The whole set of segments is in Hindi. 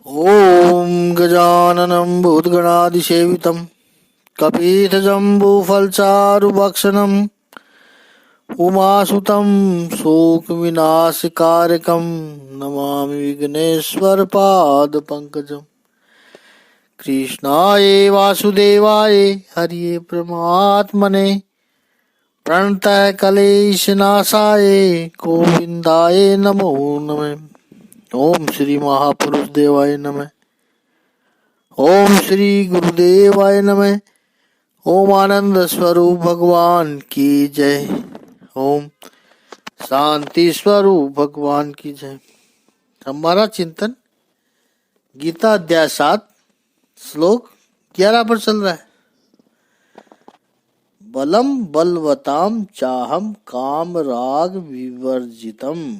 ॐ गजाननं भूतगणादिसेवितं कपीतजम्बूफलचारुभक्षणम् उमासुतं शोकविनाशकारकं नमामि विघ्नेश्वरपादपङ्कजम्। कृष्णाय वासुदेवाय हरिये परमात्मने प्रणतः क्लेशनाशाय गोविन्दाय नमो नमः। ओम श्री महापुरुष देवाय नमः। ओम श्री गुरुदेवाय नमः। ओम आनंद स्वरूप भगवान की जय। ओम शांति स्वरूप भगवान की जय। हमारा चिंतन गीता अध्याय 7 श्लोक 11 पर चल रहा है। बलम बलवताम चाहम काम राग विवर्जितम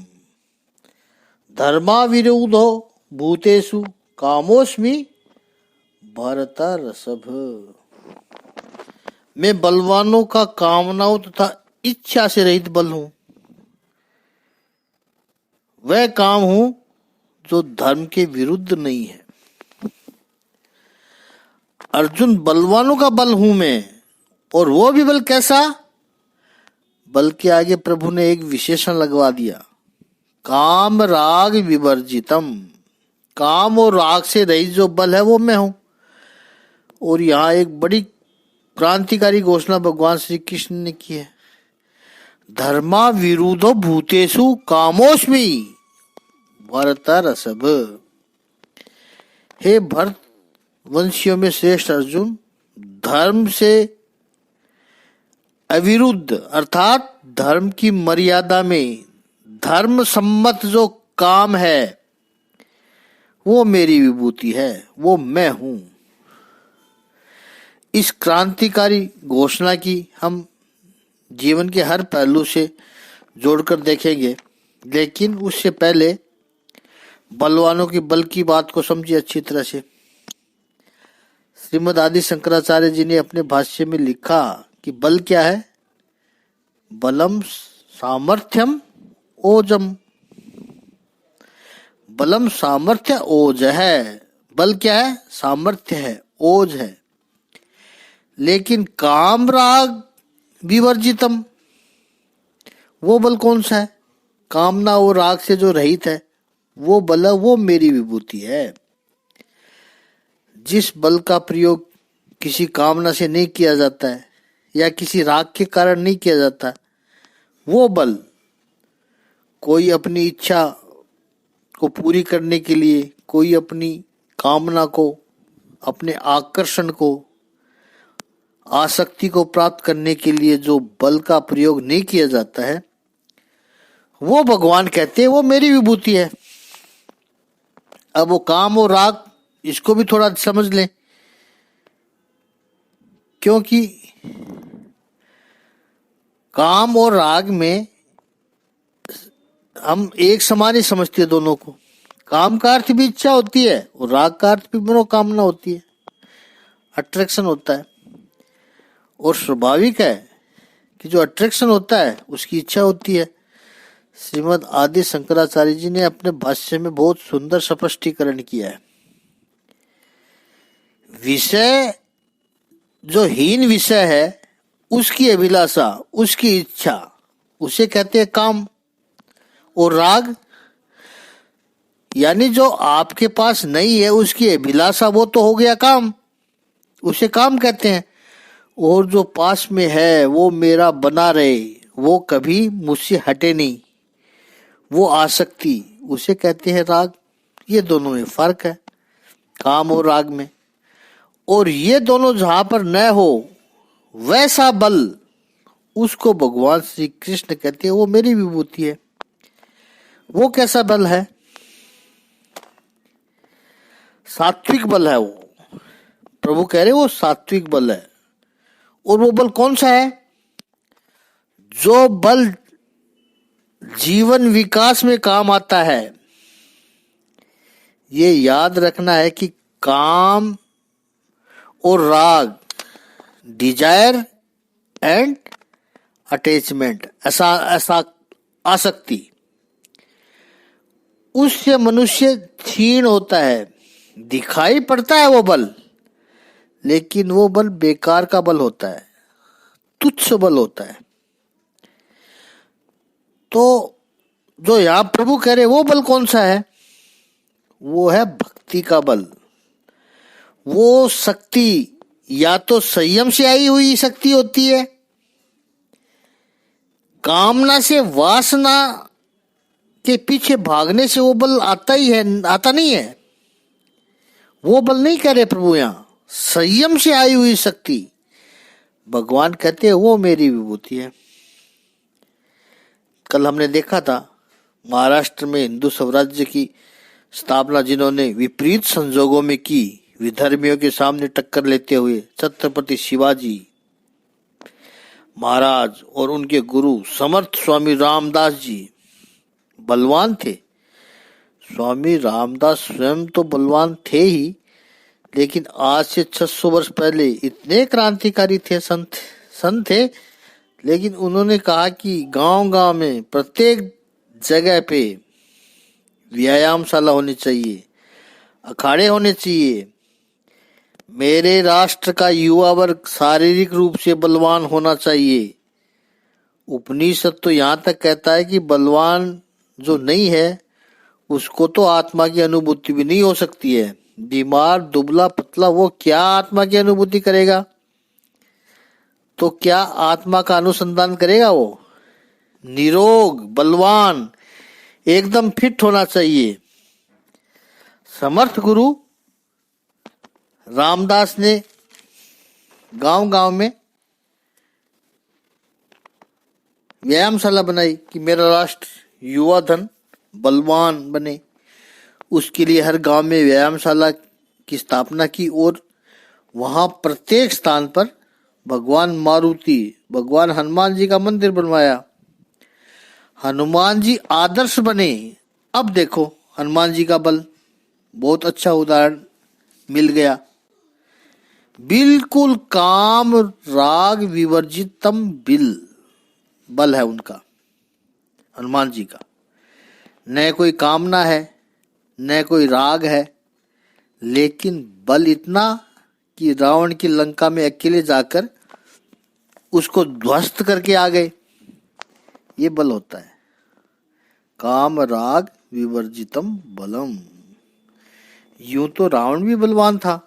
धर्मा विरोधो भूतेषु कामोस्मि भरतर्षभ। मैं बलवानों का कामनाओं तथा इच्छा से रहित बल हूं। वह काम हूं जो धर्म के विरुद्ध नहीं है। अर्जुन, बलवानों का बल हूं मैं, और वो भी बल कैसा? बल के आगे प्रभु ने एक विशेषण लगवा दिया, काम राग विवर्जितम। काम और राग से रहित जो बल है वो मैं हूं। और यहां एक बड़ी क्रांतिकारी घोषणा भगवान श्री कृष्ण ने की है, धर्मा विरुद्धो भूतेषु कामोस्मि भरतर्षभ। हे भरत वंशियों में श्रेष्ठ अर्जुन, धर्म से अविरुद्ध अर्थात धर्म की मर्यादा में धर्म सम्मत जो काम है वो मेरी विभूति है, वो मैं हूं। इस क्रांतिकारी घोषणा की हम जीवन के हर पहलू से जोड़कर देखेंगे, लेकिन उससे पहले बलवानों की बल की बात को समझिए अच्छी तरह से। श्रीमद् आदि शंकराचार्य जी ने अपने भाष्य में लिखा कि बल क्या है? बलम सामर्थ्यम ओजम। बलम सामर्थ्य ओज है। बल क्या है? सामर्थ्य है, ओज है। लेकिन काम राग विवर्जितम, वो बल कौन सा है? कामना और राग से जो रहित है वो बल है, वो मेरी विभूति है। जिस बल का प्रयोग किसी कामना से नहीं किया जाता है या किसी राग के कारण नहीं किया जाता, वो बल कोई अपनी इच्छा को पूरी करने के लिए, कोई अपनी कामना को, अपने आकर्षण को, आसक्ति को प्राप्त करने के लिए जो बल का प्रयोग नहीं किया जाता है, वो भगवान कहते हैं वो मेरी विभूति है। अब वो काम और राग, इसको भी थोड़ा समझ लें, क्योंकि काम और राग में हम एक समान ही समझते हैं दोनों को। काम का अर्थ भी इच्छा होती है और राग का अर्थ भी मनोकामना होती है, अट्रैक्शन होता है। और स्वाभाविक है कि जो अट्रैक्शन होता है उसकी इच्छा होती है। श्रीमद् आदि शंकराचार्य जी ने अपने भाष्य में बहुत सुंदर स्पष्टीकरण किया है। विषय जो हीन विषय है उसकी अभिलाषा, उसकी इच्छा, उसे कहते हैं काम। और राग यानी जो आपके पास नहीं है उसकी अभिलाषा, वो तो हो गया काम, उसे काम कहते हैं। और जो पास में है वो मेरा बना रहे, वो कभी मुझसे हटे नहीं, वो आसक्ति, उसे कहते हैं राग। ये दोनों में फर्क है, काम और राग में। और ये दोनों जहां पर न हो वैसा बल, उसको भगवान श्री कृष्ण कहते हैं वो मेरी विभूति है। वो कैसा बल है? सात्विक बल है वो। प्रभु कह रहे वो सात्विक बल है। और वो बल कौन सा है? जो बल जीवन विकास में काम आता है। ये याद रखना है कि काम और राग, डिजायर एंड अटैचमेंट, ऐसा आसक्ति, उससे मनुष्य क्षीण होता है, दिखाई पड़ता है वो बल, लेकिन वो बल बेकार का बल होता है, तुच्छ बल होता है। तो जो यहां प्रभु कह रहे वो बल कौन सा है? वो है भक्ति का बल। वो शक्ति या तो संयम से आई हुई शक्ति होती है, कामना से, वासना के पीछे भागने से वो बल आता ही है, आता नहीं है। वो बल नहीं कह रहे प्रभु यहां, संयम से आई हुई शक्ति। भगवान कहते हैं वो मेरी विभूति है। कल हमने देखा था महाराष्ट्र में हिंदू स्वराज्य की स्थापना जिन्होंने विपरीत संजोगों में की, विधर्मियों के सामने टक्कर लेते हुए छत्रपति शिवाजी महाराज और उनके गुरु समर्थ स्वामी रामदास जी बलवान थे। स्वामी रामदास स्वयं तो बलवान थे ही, लेकिन आज से 600 वर्ष पहले इतने क्रांतिकारी थे, संत थे। लेकिन उन्होंने कहा कि गांव-गांव में प्रत्येक जगह पे व्यायामशाला होनी चाहिए, अखाड़े होने चाहिए। मेरे राष्ट्र का युवा वर्ग शारीरिक रूप से बलवान होना चाहिए। उपनिषद तो यहाँ तक कहता है कि बलवान जो नहीं है उसको तो आत्मा की अनुभूति भी नहीं हो सकती है। बीमार, दुबला पतला वो क्या आत्मा की अनुभूति करेगा? तो क्या आत्मा का अनुसंधान करेगा? वो निरोग, बलवान, एकदम फिट होना चाहिए। समर्थ गुरु रामदास ने गांव-गांव में व्यायामशाला बनाई कि मेरा राष्ट्र युवा धन बलवान बने। उसके लिए हर गांव में व्यायामशाला की स्थापना की और वहां प्रत्येक स्थान पर भगवान मारुति, भगवान हनुमान जी का मंदिर बनवाया। हनुमान जी आदर्श बने। अब देखो हनुमान जी का बल, बहुत अच्छा उदाहरण मिल गया। बिल्कुल काम राग विवर्जितम बल है उनका, हनुमान जी का। न कोई कामना है, न कोई राग है, लेकिन बल इतना कि रावण की लंका में अकेले जाकर उसको ध्वस्त करके आ गए। ये बल होता है काम राग विवर्जितम बलम। यूं तो रावण भी बलवान था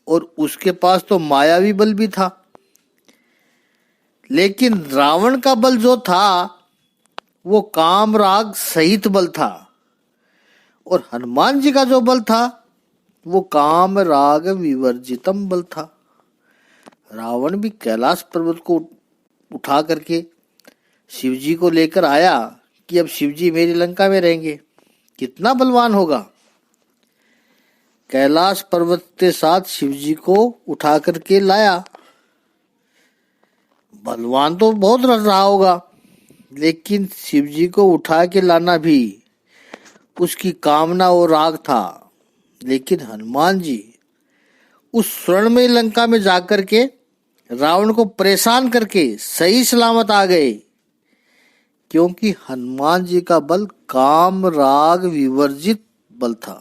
और उसके पास तो मायावी बल भी था, लेकिन रावण का बल जो था वो काम राग सहित बल था, और हनुमान जी का जो बल था वो काम राग विवर्जितम बल था। रावण भी कैलाश पर्वत को उठा करके शिव जी को लेकर आया कि अब शिव जी मेरी लंका में रहेंगे। कितना बलवान होगा। कैलाश पर्वत के साथ शिव जी को उठा करके लाया। बलवान तो बहुत रहा होगा, लेकिन शिव जी को उठा के लाना भी उसकी कामना और राग था। लेकिन हनुमान जी उस स्वर्णमयी लंका में जाकर के रावण को परेशान करके सही सलामत आ गए, क्योंकि हनुमान जी का बल काम राग विवर्जित बल था।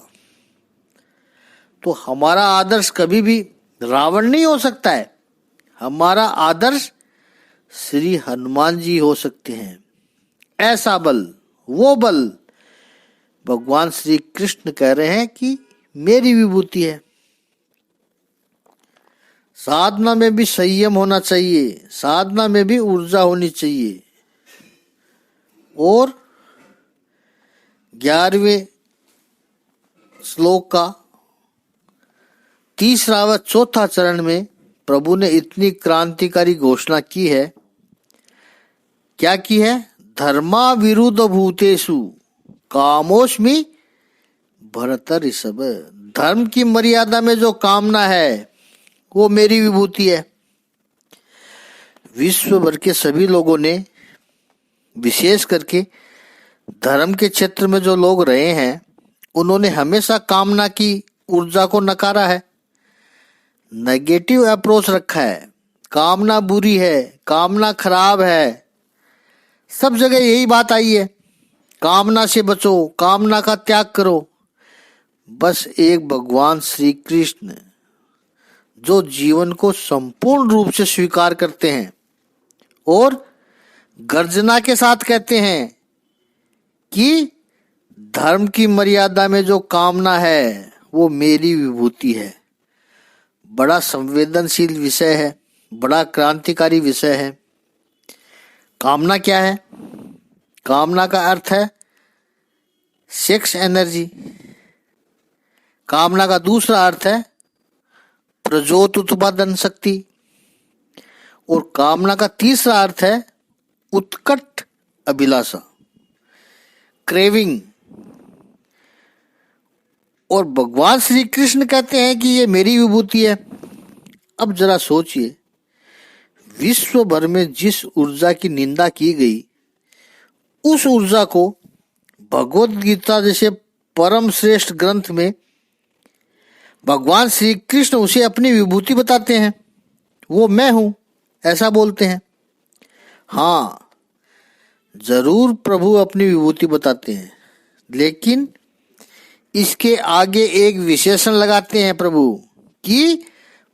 तो हमारा आदर्श कभी भी रावण नहीं हो सकता है। हमारा आदर्श श्री हनुमान जी हो सकते हैं। ऐसा बल, वो बल भगवान श्री कृष्ण कह रहे हैं कि मेरी विभूति है। साधना में भी संयम होना चाहिए, साधना में भी ऊर्जा होनी चाहिए। और 11वें श्लोक का तीसरा व चौथा चरण में प्रभु ने इतनी क्रांतिकारी घोषणा की है। क्या की है? धर्मा विरुद्ध भूतेषु कामोस्मि भरत ऋषभ। धर्म की मर्यादा में जो कामना है वो मेरी विभूति है। विश्व भर के सभी लोगों ने, विशेष करके धर्म के क्षेत्र में जो लोग रहे हैं, उन्होंने हमेशा कामना की ऊर्जा को नकारा है, नेगेटिव अप्रोच रखा है। कामना बुरी है, कामना खराब है, सब जगह यही बात आई है। कामना से बचो, कामना का त्याग करो। बस एक भगवान श्री कृष्ण जो जीवन को संपूर्ण रूप से स्वीकार करते हैं और गर्जना के साथ कहते हैं कि धर्म की मर्यादा में जो कामना है वो मेरी विभूति है। बड़ा संवेदनशील विषय है, बड़ा क्रांतिकारी विषय है। कामना क्या है? कामना का अर्थ है सेक्स एनर्जी। कामना का दूसरा अर्थ है प्रज्योत उत्पादन शक्ति। और कामना का तीसरा अर्थ है उत्कट अभिलाषा, क्रेविंग। और भगवान श्री कृष्ण कहते हैं कि ये मेरी विभूति है। अब जरा सोचिए, विश्व भर में जिस ऊर्जा की निंदा की गई, उस ऊर्जा को भगवत गीता जैसे परम श्रेष्ठ ग्रंथ में भगवान श्री कृष्ण उसे अपनी विभूति बताते हैं। वो मैं हूं, ऐसा बोलते हैं। हाँ, जरूर प्रभु अपनी विभूति बताते हैं, लेकिन इसके आगे एक विशेषण लगाते हैं प्रभु कि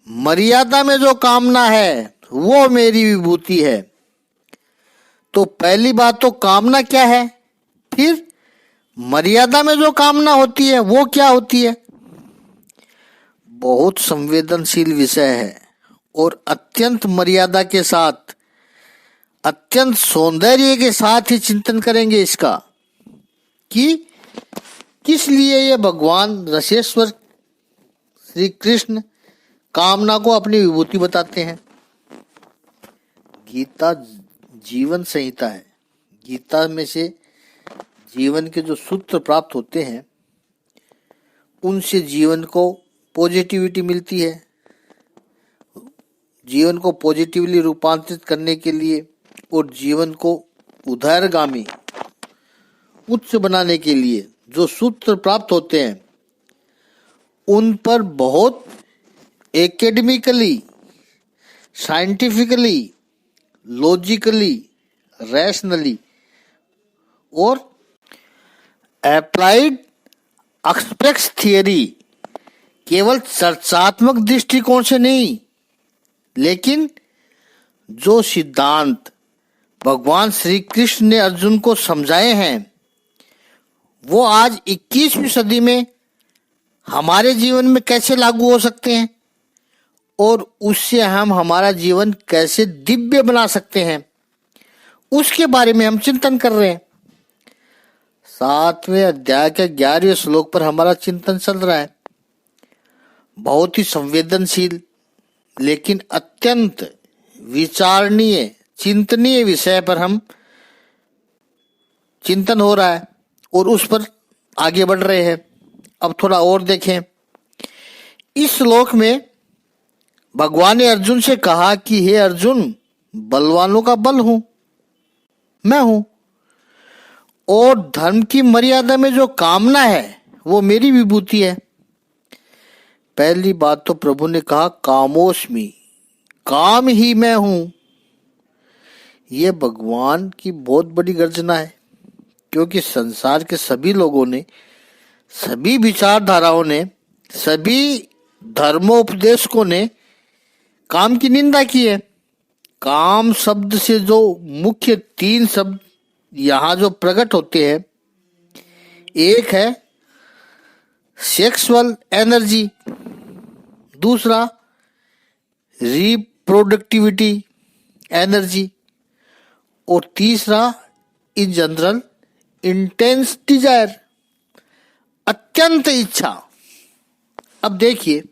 मर्यादा में जो कामना है वो मेरी विभूति है। तो पहली बात तो कामना क्या है, फिर मर्यादा में जो कामना होती है वो क्या होती है। बहुत संवेदनशील विषय है और अत्यंत मर्यादा के साथ, अत्यंत सौंदर्य के साथ ही चिंतन करेंगे इसका कि किस लिए ये भगवान रसेश्वर श्री कृष्ण कामना को अपनी विभूति बताते हैं। गीता जीवन संहिता है। गीता में से जीवन के जो सूत्र प्राप्त होते हैं उनसे जीवन को पॉजिटिविटी मिलती है। जीवन को पॉजिटिवली रूपांतरित करने के लिए और जीवन को उदारगामी, उच्च बनाने के लिए जो सूत्र प्राप्त होते हैं उन पर बहुत एकेडमिकली, साइंटिफिकली, लॉजिकली, रैशनली और अप्लाइड एक्सपेक्ट्स थियरी, केवल चर्चात्मक दृष्टिकोण से नहीं, लेकिन जो सिद्धांत भगवान श्री कृष्ण ने अर्जुन को समझाए हैं वो आज 21वीं सदी में हमारे जीवन में कैसे लागू हो सकते हैं और उससे हम हमारा जीवन कैसे दिव्य बना सकते हैं, उसके बारे में हम चिंतन कर रहे हैं। 7वें अध्याय के 11वें श्लोक पर हमारा चिंतन चल रहा है। बहुत ही संवेदनशील लेकिन अत्यंत विचारणीय, चिंतनीय विषय पर हम चिंतन हो रहा है और उस पर आगे बढ़ रहे हैं। अब थोड़ा और देखें। इस श्लोक में भगवान ने अर्जुन से कहा कि हे अर्जुन, बलवानों का बल हूं, मैं हूं, और धर्म की मर्यादा में जो कामना है वो मेरी विभूति है। पहली बात तो प्रभु ने कहा कामोस्मि, काम ही मैं हूं। ये भगवान की बहुत बड़ी गर्जना है, क्योंकि संसार के सभी लोगों ने, सभी विचारधाराओं ने, सभी धर्मोपदेशकों ने काम की निंदा की है। काम शब्द से जो मुख्य 3 शब्द यहाँ जो प्रकट होते हैं, एक है सेक्सुअल एनर्जी, दूसरा रिप्रोडक्टिविटी एनर्जी और तीसरा इन जनरल इंटेंस डिजायर, अत्यंत इच्छा। अब देखिए,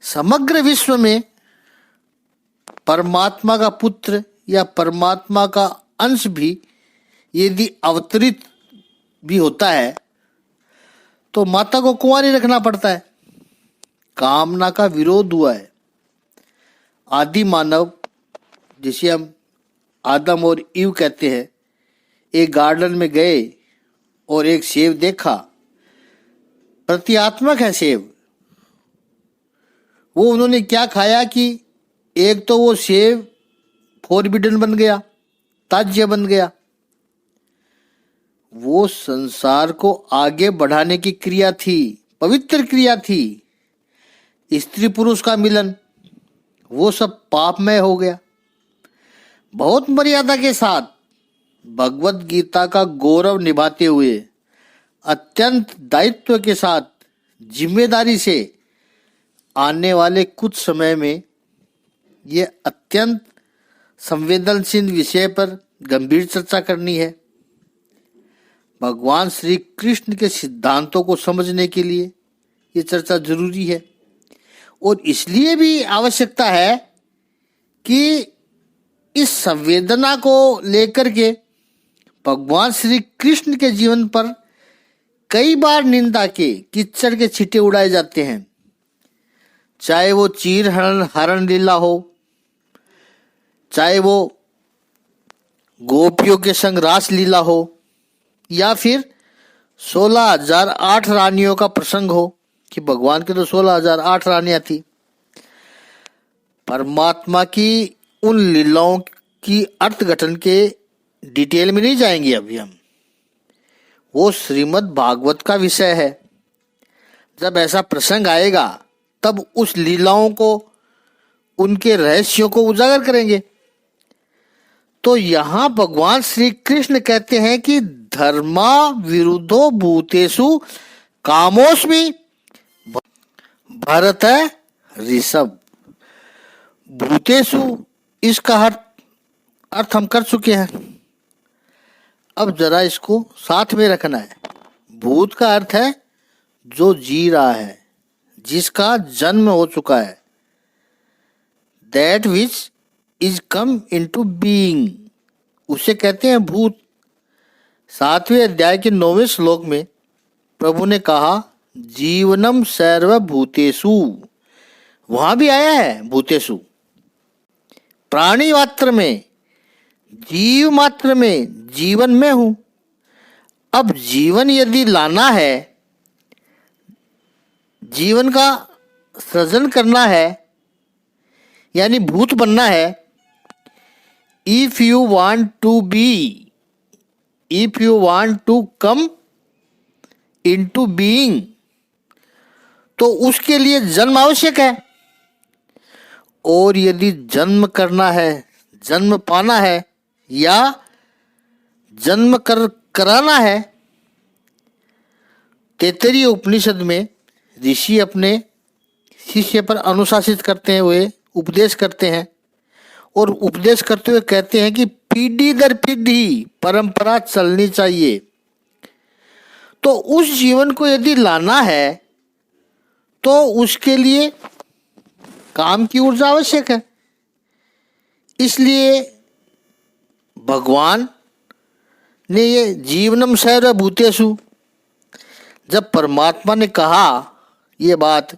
समग्र विश्व में परमात्मा का पुत्र या परमात्मा का अंश भी यदि अवतरित भी होता है तो माता को कुंवारी रखना पड़ता है। कामना का विरोध हुआ है। आदि मानव, जिसे हम आदम और ईव कहते हैं, एक गार्डन में गए और एक सेब देखा। प्रतीकात्मक है सेब। वो उन्होंने क्या खाया कि एक तो वो सेब फॉरबिडन बन गया, त्याज्य बन गया। वो संसार को आगे बढ़ाने की क्रिया थी, पवित्र क्रिया थी। स्त्री पुरुष का मिलन, वो सब पापमय हो गया। बहुत मर्यादा के साथ भगवत गीता का गौरव निभाते हुए, अत्यंत दायित्व के साथ, जिम्मेदारी से आने वाले कुछ समय में ये अत्यंत संवेदनशील विषय पर गंभीर चर्चा करनी है। भगवान श्री कृष्ण के सिद्धांतों को समझने के लिए ये चर्चा जरूरी है, और इसलिए भी आवश्यकता है कि इस संवेदना को लेकर के भगवान श्री कृष्ण के जीवन पर कई बार निंदा के, कीचड़ के छींटे उड़ाए जाते हैं। चाहे वो चीर हरण लीला हो, चाहे वो गोपियों के संग रास लीला हो, या फिर 16,008 रानियों का प्रसंग हो कि भगवान के तो 16,008 रानियां थी। परमात्मा की उन लीलाओं की अर्थघटन के डिटेल में नहीं जाएंगे अभी हम, वो श्रीमद् भागवत का विषय है। जब ऐसा प्रसंग आएगा तब उस लीलाओं को, उनके रहस्यों को उजागर करेंगे। तो यहां भगवान श्री कृष्ण कहते हैं कि धर्मा विरुद्धो भूतेषु कामोस्मि भरत ऋषभ। भूतेषु इसका अर्थ हम कर चुके हैं, अब जरा इसको साथ में रखना है। भूत का अर्थ है जो जी रहा है, जिसका जन्म हो चुका है, that which is come into being, उसे कहते हैं भूत। 7वें अध्याय के 9वें श्लोक में प्रभु ने कहा जीवनम सर्वभूतेषु, वहां भी आया है भूतेषु। प्राणी मात्र में, जीव मात्र में, जीवन में हूं। अब जीवन यदि लाना है, जीवन का सृजन करना है, यानी भूत बनना है, if you want to be, if you want to come into being, तो उसके लिए जन्म आवश्यक है। और यदि जन्म करना है, जन्म पाना है या जन्म कराना है, तैत्तरीय उपनिषद में ऋषि अपने शिष्य पर अनुशासित करते हुए उपदेश करते हैं, और उपदेश करते हुए कहते हैं कि पीढ़ी दर पीढ़ी परंपरा चलनी चाहिए। तो उस जीवन को यदि लाना है तो उसके लिए काम की ऊर्जा आवश्यक है। इसलिए भगवान ने ये जीवनम सर्वभूतेषु, जब परमात्मा ने कहा ये बात,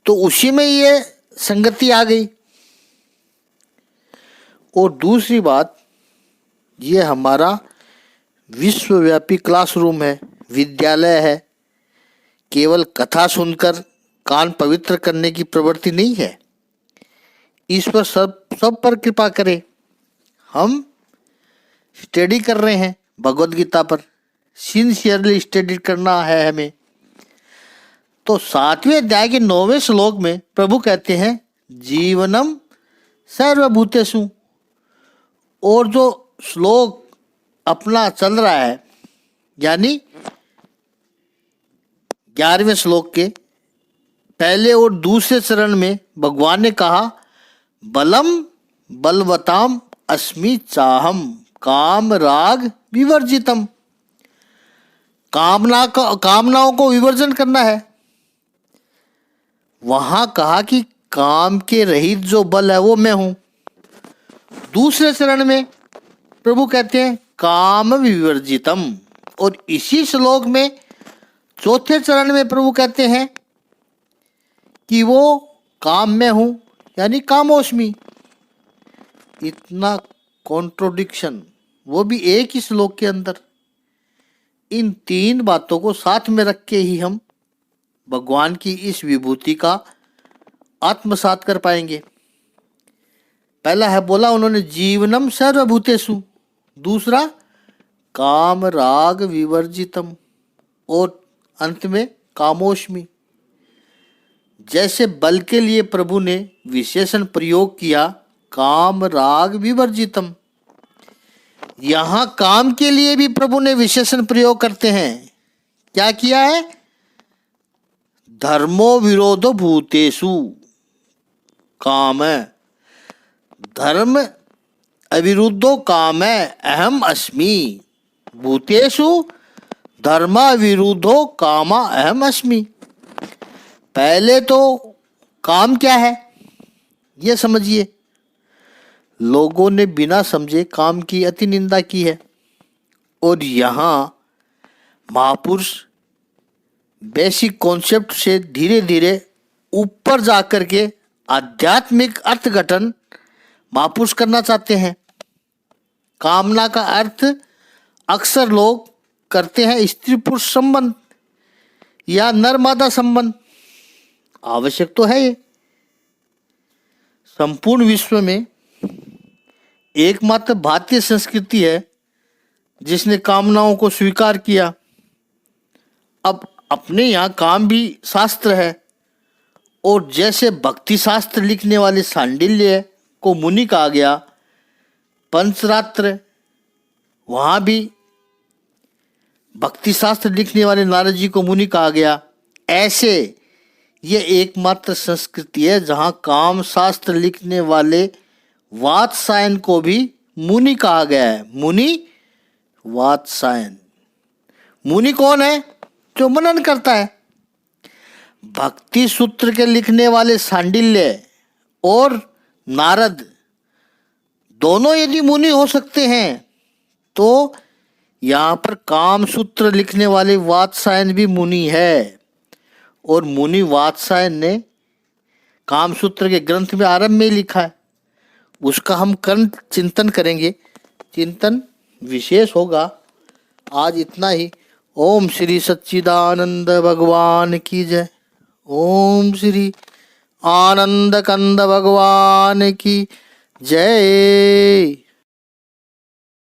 तो उसी में ये संगति आ गई। और दूसरी बात, ये हमारा विश्वव्यापी क्लासरूम है, विद्यालय है। केवल कथा सुनकर कान पवित्र करने की प्रवृत्ति नहीं है। इस पर सब पर कृपा करे। हम स्टडी कर रहे हैं भगवद गीता पर, सिंसियरली स्टडी करना है हमें। तो 7वें अध्याय के 9वें श्लोक में प्रभु कहते हैं जीवनम सर्वभूतेषु। और जो श्लोक अपना चल रहा है, यानी 11वें श्लोक के पहले और दूसरे चरण में भगवान ने कहा बलम बलवताम अस्मि चाहम काम राग विवर्जितम। कामनाओं को विवर्जन करना है। वहां कहा कि काम के रहित जो बल है वो मैं हूं। दूसरे चरण में प्रभु कहते हैं काम विवर्जितम, और इसी श्लोक में चौथे चरण में प्रभु कहते हैं कि वो काम में हूं, यानी कामोस्मि। इतना कॉन्ट्रोडिक्शन, वो भी एक ही श्लोक के अंदर। इन तीन बातों को साथ में रख के ही हम भगवान की इस विभूति का आत्मसात कर पाएंगे। पहला है बोला उन्होंने जीवनम सर्वभूतेषु, दूसरा काम राग विवर्जितम, और अंत में कामोष्मी। जैसे बल के लिए प्रभु ने विशेषण प्रयोग किया काम राग विवर्जितम, यहां काम के लिए भी प्रभु ने विशेषण प्रयोग करते हैं। क्या किया है? धर्मो विरोधो भूतेषु काम, धर्म अविरुद्धो काम अहम अस्मि, भूतेषु धर्मा विरुद्धो कामा अहम अस्मि। पहले तो काम क्या है ये समझिए। लोगों ने बिना समझे काम की अति निंदा की है, और यहाँ महापुरुष बेसिक कॉन्सेप्ट से धीरे धीरे ऊपर जाकर के आध्यात्मिक अर्थघटन महापुरुष करना चाहते हैं। कामना का अर्थ अक्सर लोग करते हैं स्त्री पुरुष संबंध या नर मादा संबंध। आवश्यक तो है ये। संपूर्ण विश्व में एकमात्र भारतीय संस्कृति है जिसने कामनाओं को स्वीकार किया। अब अपने यहाँ काम भी शास्त्र है, और जैसे भक्ति शास्त्र लिखने वाले सांडिल्य को मुनि कहा गया, पंचरात्र वहाँ भी भक्ति शास्त्र लिखने वाले नारद जी को मुनि कहा गया। ऐसे ये एकमात्र संस्कृति है जहाँ काम शास्त्र लिखने वाले वात्सायन को भी मुनि कहा गया है। मुनि वात्सायन। मुनि कौन है? जो मनन करता है। भक्ति सूत्र के लिखने वाले सांडिल्य और नारद दोनों यदि मुनि हो सकते हैं, तो यहाँ पर काम सूत्र लिखने वाले वात्सायन भी मुनि है। और मुनि वात्सायन ने काम सूत्र के ग्रंथ में आरंभ में लिखा है। उसका हम कर्ण चिंतन करेंगे, चिंतन विशेष होगा। आज इतना ही। ओम श्री सच्चिदानंद भगवान की जय। ओम श्री आनंद कंद भगवान की जय।